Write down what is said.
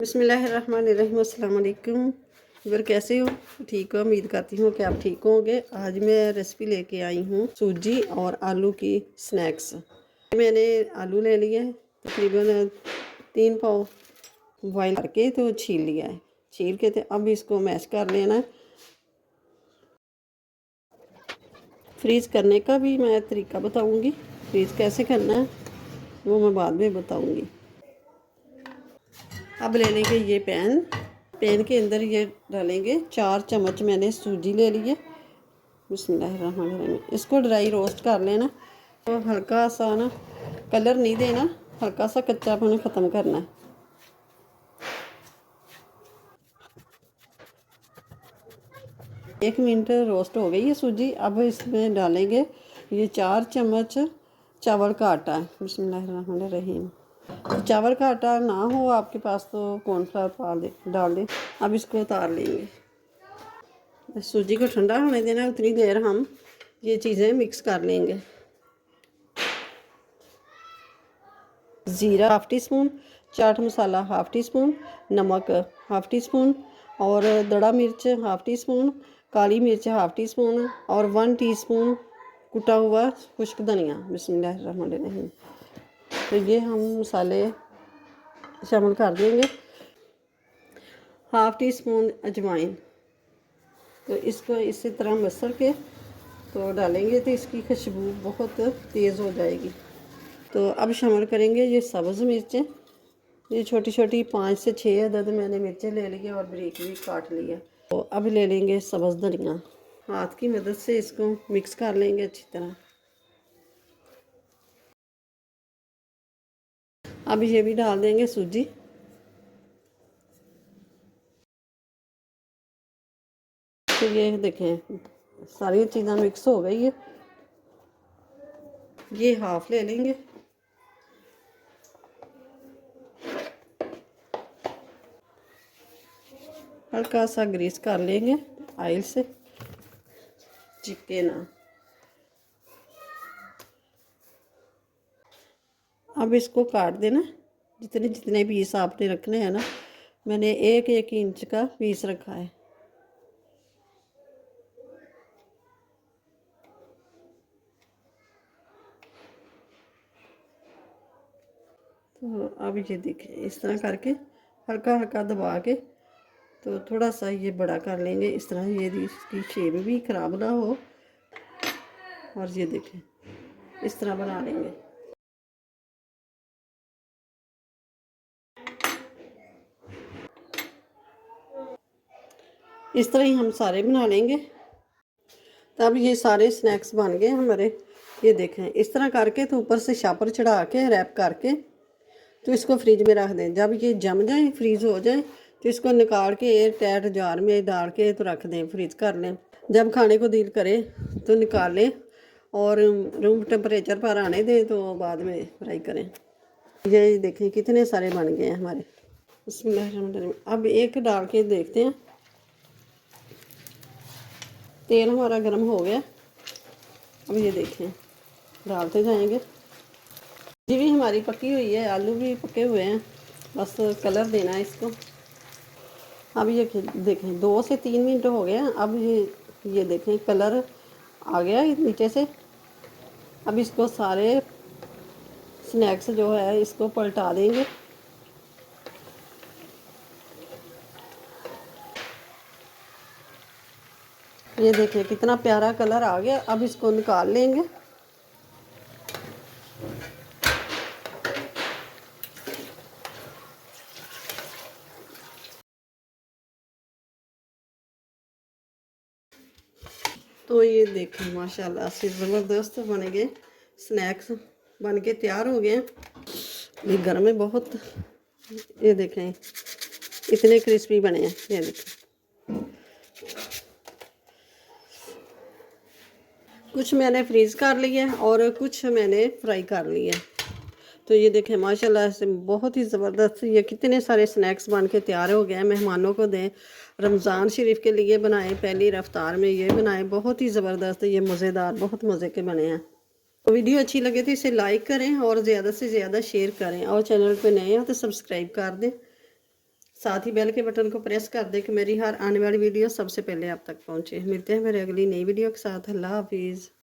बिस्मिल्लाहिर्रहमानिर्रहीम। अस्सलाम वालेकुम। इधर कैसे हो? ठीक हो? उम्मीद करती हूँ कि आप ठीक होंगे। आज मैं रेसिपी लेके आई हूँ सूजी और आलू की स्नैक्स। मैंने आलू ले लिए तकरीबन 3 पाव बॉयल करके तो छील लिया है। छील के तो अब इसको मैश कर लेना है। फ्रीज़ करने का भी मैं तरीका बताऊँगी, फ्रीज़ कैसे करना है वो मैं बाद में बताऊँगी। अब ले लेंगे ये पैन के अंदर ये डालेंगे 4 चम्मच मैंने सूजी ले लिए। बिस्मिल्लाहिर्रहमानिर्रहीम। इसको ड्राई रोस्ट कर लेना। तो हल्का सा ना कलर नहीं देना, हल्का सा कच्चापन ख़त्म करना है। एक मिनट रोस्ट हो गई है सूजी। अब इसमें डालेंगे ये 4 चम्मच चावल का आटा है। बिस्मिल्लाहिर्रहमानिर्रहीम। चावल का आटा ना हो आपके पास तो कॉर्नफ्लावर डाल दें। अब इसको उतार लेंगे। सूजी को ठंडा होने देना, उतनी देर हम ये चीज़ें मिक्स कर लेंगे। ज़ीरा half tea spoon, chaat masala half tea spoon, नमक हाफ़ टी स्पून और दड़ा मिर्च हाफ़ टी स्पून, काली मिर्च हाफ़ टी स्पून और 1 टीस्पून कुटा हुआ खुश्क धनिया। बिस्मिल्लाहिर्रहमानिर्रहीम। तो ये हम मसाले शामिल कर देंगे। हाफ़ टी स्पून अजवाइन। तो इसको इसी तरह मसल के तो डालेंगे तो इसकी खुशबू बहुत तेज़ हो जाएगी। तो अब शामिल करेंगे ये सब्ज़ मिर्चें। ये छोटी छोटी 5 से 6 अदद मैंने मिर्चें ले ली है और बारीक भी काट लिया। तो अब ले लेंगे सब्ज़ धनिया। हाथ की मदद से इसको मिक्स कर लेंगे अच्छी तरह। अब ये भी डाल देंगे सूजी। तो ये देखें सारी चीज़ें मिक्स हो गई है। ये हाफ ले लेंगे। हल्का सा ग्रीस कर लेंगे ऑयल से, चिपके ना। अब इसको काट देना। जितने जितने पीस आपने रखने हैं ना, मैंने 1-1 इंच का पीस रखा है। तो अब ये देखें इस तरह करके हल्का हल्का दबा के तो थोड़ा सा ये बड़ा कर लेंगे इस तरह, ये इसकी शेप भी ख़राब ना हो। और ये देखें इस तरह बना लेंगे। इस तरह ही हम सारे बना लेंगे। तब ये सारे स्नैक्स बन गए हमारे। ये देखें इस तरह करके तो ऊपर से शापर चढ़ा के रैप करके तो इसको फ्रिज में रख दें। जब ये जम जाए फ्रीज़ हो जाए तो इसको निकाल के एयर टाइट जार में डाल के तो रख दें, फ्रीज कर लें। जब खाने को दिल करे तो निकाल लें और रूम टेम्परेचर पर आने दें तो बाद में फ्राई करें। ये देखें कितने सारे बन गए हैं हमारे। बिस्मिल्लाहिर्रहमानिर्रहीम। अब एक डाल के देखते हैं। तेल हमारा गर्म हो गया। अब ये देखें डालते जाएंगे। जी भी हमारी पकी हुई है, आलू भी पके हुए हैं, बस कलर देना है इसको। अब ये देखें 2 से 3 मिनट हो गए हैं। अब ये देखें कलर आ गया नीचे से। अब इसको सारे स्नैक्स जो है इसको पलटा देंगे। ये देखें कितना प्यारा कलर आ गया। अब इसको निकाल लेंगे। तो ये देखें माशाल्लाह से ज़बरदस्त बन गए स्नैक्स, बन के तैयार हो गए। ये गर्म है बहुत। ये देखें इतने क्रिस्पी बने हैं। ये देखें कुछ मैंने फ्रीज़ कर लिया है और कुछ मैंने फ्राई कर लिया है। तो ये देखें माशाल्लाह से बहुत ही ज़बरदस्त ये कितने सारे स्नैक्स बन के तैयार हो गए हैं। मेहमानों को दें, रमज़ान शरीफ के लिए बनाएं, पहली रफ्तार में ये बनाएं। बहुत ही ज़बरदस्त ये मज़ेदार बहुत मज़े के बने हैं। तो वीडियो अच्छी लगे तो इसे लाइक करें और ज़्यादा से ज़्यादा शेयर करें और चैनल पे नए हो तो सब्सक्राइब कर दें। साथ ही बेल के बटन को प्रेस कर दें कि मेरी हर आने वाली वीडियो सबसे पहले आप तक पहुंचे। मिलते हैं मेरे अगली नई वीडियो के साथ। अल्लाह हाफिज़।